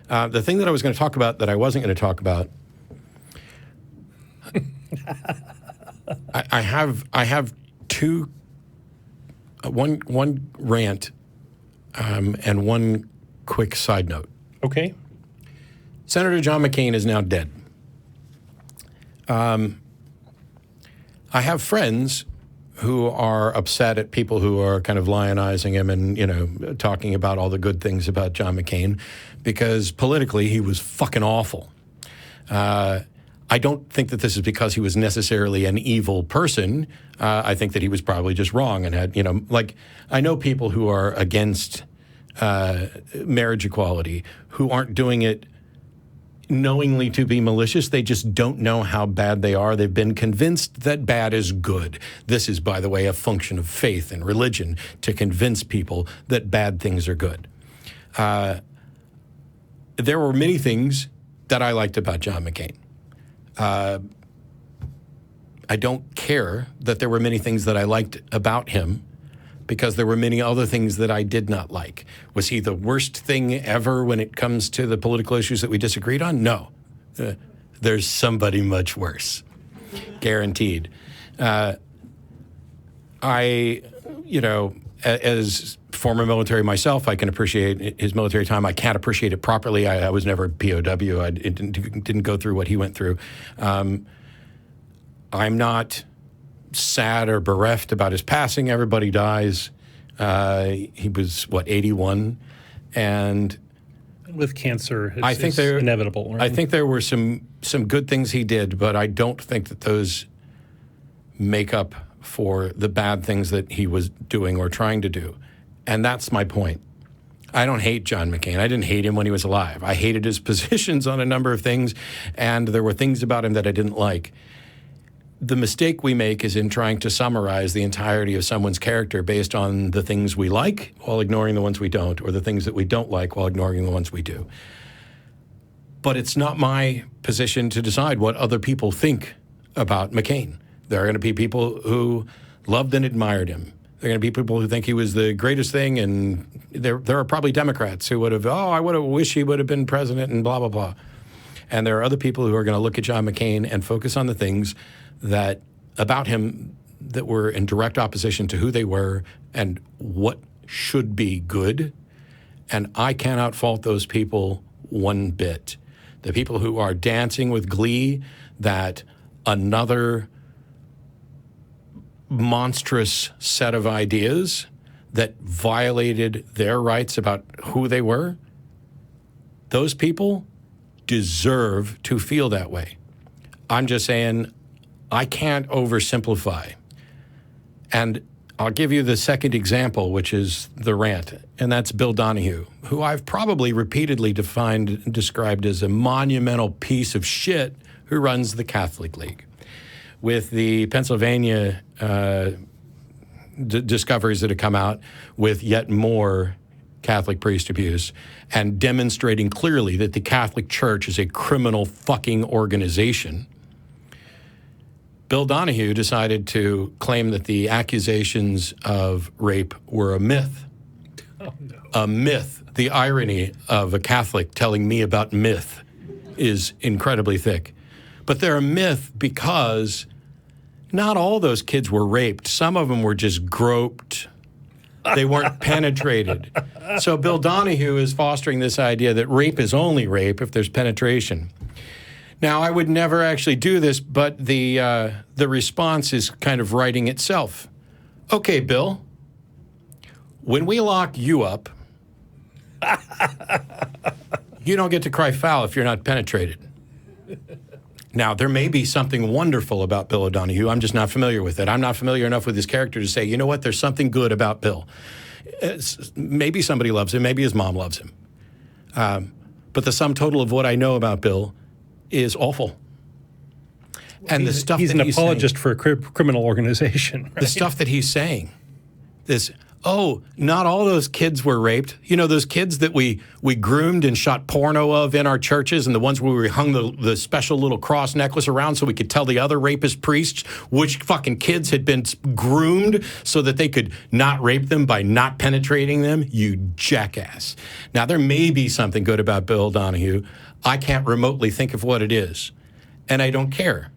The thing that I was going to talk about that I wasn't going to talk about, I have two, one rant and one quick side note. Okay. Senator John McCain is now dead. I have friends who are upset at people who are kind of lionizing him and, talking about all the good things about John McCain because politically he was fucking awful. I don't think that this is because he was necessarily an evil person. I think that he was probably just wrong and had, I know people who are against marriage equality who aren't doing it knowingly to be malicious. They just don't know how bad they are. They've been convinced that bad is good. This is, by the way, a function of faith and religion to convince people that bad things are good. There were many things that I liked about John McCain. I don't care that there were many things that I liked about him because there were many other things that I did not like. Was he the worst thing ever when it comes to the political issues that we disagreed on? No. There's somebody much worse. Guaranteed. As former military myself, I can appreciate his military time. I can't appreciate it properly. I was never a POW. I didn't go through what he went through. I'm not sad or bereft about his passing. Everybody dies. He was, 81? And with cancer, it's inevitable. Right? I think there were some good things he did, but I don't think that those make up for the bad things that he was doing or trying to do. And that's my point. I don't hate John McCain. I didn't hate him when he was alive. I hated his positions on a number of things, and there were things about him that I didn't like. The mistake we make is in trying to summarize the entirety of someone's character based on the things we like while ignoring the ones we don't, or the things that we don't like while ignoring the ones we do. But it's not my position to decide what other people think about McCain. There are going to be people who loved and admired him. There are going to be people who think he was the greatest thing, and there are probably Democrats who would have, I would have wished he would have been president and blah, blah, blah. And there are other people who are going to look at John McCain and focus on the things that about him that were in direct opposition to who they were and what should be good. And I cannot fault those people one bit. The people who are dancing with glee that another monstrous set of ideas that violated their rights about who they were, those people deserve to feel that way. I'm just saying, I can't oversimplify. And I'll give you the second example, which is the rant, and that's Bill Donahue, who I've probably repeatedly described as a monumental piece of shit who runs the Catholic League. With the Pennsylvania discoveries that have come out with yet more Catholic priest abuse and demonstrating clearly that the Catholic Church is a criminal fucking organization, Bill Donahue decided to claim that the accusations of rape were a myth. Oh, no. A myth. The irony of a Catholic telling me about myth is incredibly thick. But they're a myth because not all those kids were raped. Some of them were just groped. They weren't penetrated. So Bill Donahue is fostering this idea that rape is only rape if there's penetration. Now, I would never actually do this, but the response is kind of writing itself. Okay, Bill, when we lock you up, you don't get to cry foul if you're not penetrated. Now, there may be something wonderful about Bill O'Donohue. I'm just not familiar with it. I'm not familiar enough with his character to say, you know what, there's something good about Bill. Maybe somebody loves him. Maybe his mom loves him. But the sum total of what I know about Bill is awful. And he's an apologist for a criminal organization. Right? The stuff that he's saying, this, Oh, not all those kids were raped. You know, those kids that we groomed and shot porno of in our churches, and the ones where we hung the special little cross necklace around so we could tell the other rapist priests which fucking kids had been groomed so that they could not rape them by not penetrating them. You jackass. Now, there may be something good about Bill Donahue. I can't remotely think of what it is, and I don't care.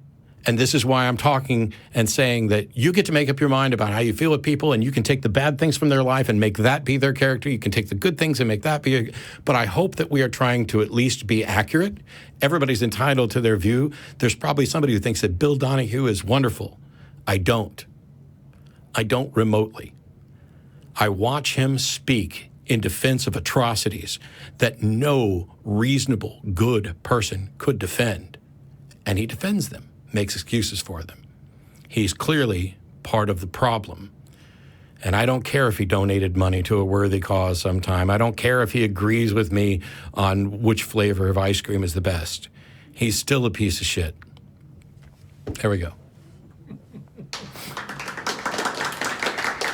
And this is why I'm talking and saying that you get to make up your mind about how you feel with people, and you can take the bad things from their life and make that be their character. You can take the good things and make that be. But I hope that we are trying to at least be accurate. Everybody's entitled to their view. There's probably somebody who thinks that Bill Donahue is wonderful. I don't. I don't remotely. I watch him speak in defense of atrocities that no reasonable, good person could defend. And he defends them. Makes excuses for them. He's clearly part of the problem. And I don't care if he donated money to a worthy cause sometime. I don't care if he agrees with me on which flavor of ice cream is the best. He's still a piece of shit. There we go.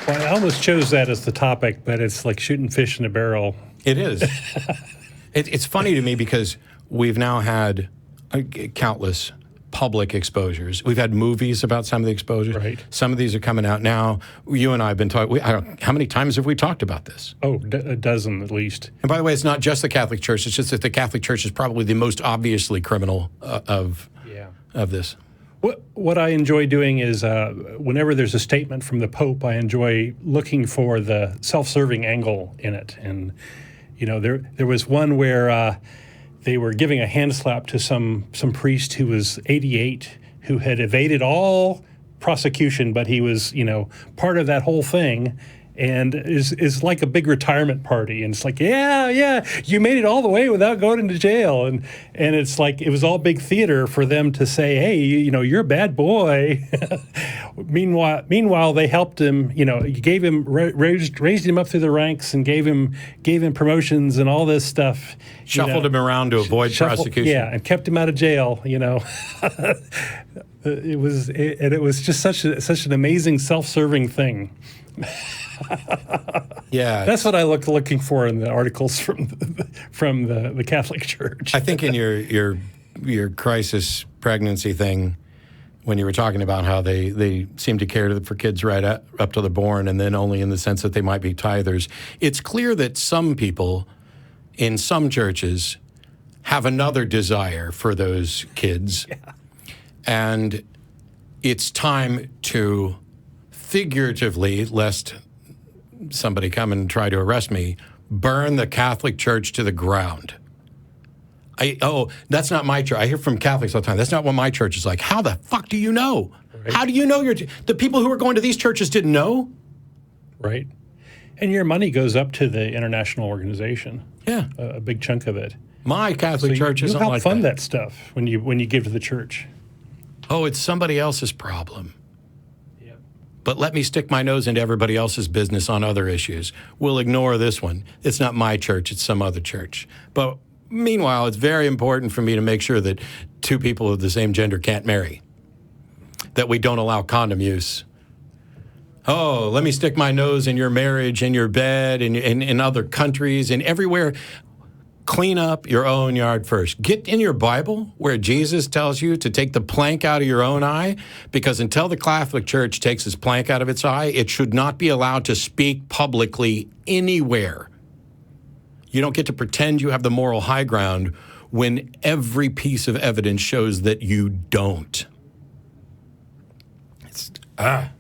Well, I almost chose that as the topic, but it's like shooting fish in a barrel. It is. It's funny to me because we've now had countless public exposures. We've had movies about some of the exposures. Right. Some of these are coming out now. You and I have been talking. How many times have we talked about this? Oh, a dozen at least. And by the way, it's not just the Catholic Church. It's just that the Catholic Church is probably the most obviously criminal of this. What I enjoy doing is whenever there's a statement from the Pope, I enjoy looking for the self-serving angle in it. And you know, there was one where they were giving a hand slap to some priest who was 88, who had evaded all prosecution, but he was, you know, part of that whole thing, and is like a big retirement party. And it's like, yeah, you made it all the way without going into jail. And it's like, it was all big theater for them to say, hey, you know, you're a bad boy. Meanwhile, they helped him, you know, gave him, raised him up through the ranks and gave him promotions and all this stuff. Shuffled him around to avoid prosecution. Yeah, and kept him out of jail, you know. It was just such an amazing self-serving thing. Yeah, that's what I looking for in the articles from the Catholic Church. I think in your crisis pregnancy thing, when you were talking about how they seem to care for kids right up to they're born, and then only in the sense that they might be tithers, it's clear that some people in some churches have another desire for those kids, and it's time to figuratively, lest somebody come and try to arrest me, burn the Catholic Church to the ground. That's not my church. I hear from Catholics all the time, that's not what my church is like. How the fuck do you know? Right. How do you know the people who are going to these churches didn't know? Right. And your money goes up to the international organization. Yeah. A big chunk of it. My Catholic church isn't like that. You help fund that stuff when you give to the church. Oh, it's somebody else's problem. But let me stick my nose into everybody else's business on other issues. We'll ignore this one. It's not my church, it's some other church. But meanwhile, it's very important for me to make sure that two people of the same gender can't marry, that we don't allow condom use. Oh, let me stick my nose in your marriage, in your bed, in other countries, and everywhere. Clean up your own yard first. Get in your Bible where Jesus tells you to take the plank out of your own eye, because until the Catholic Church takes this plank out of its eye, it should not be allowed to speak publicly anywhere. You don't get to pretend you have the moral high ground when every piece of evidence shows that you don't. Hi.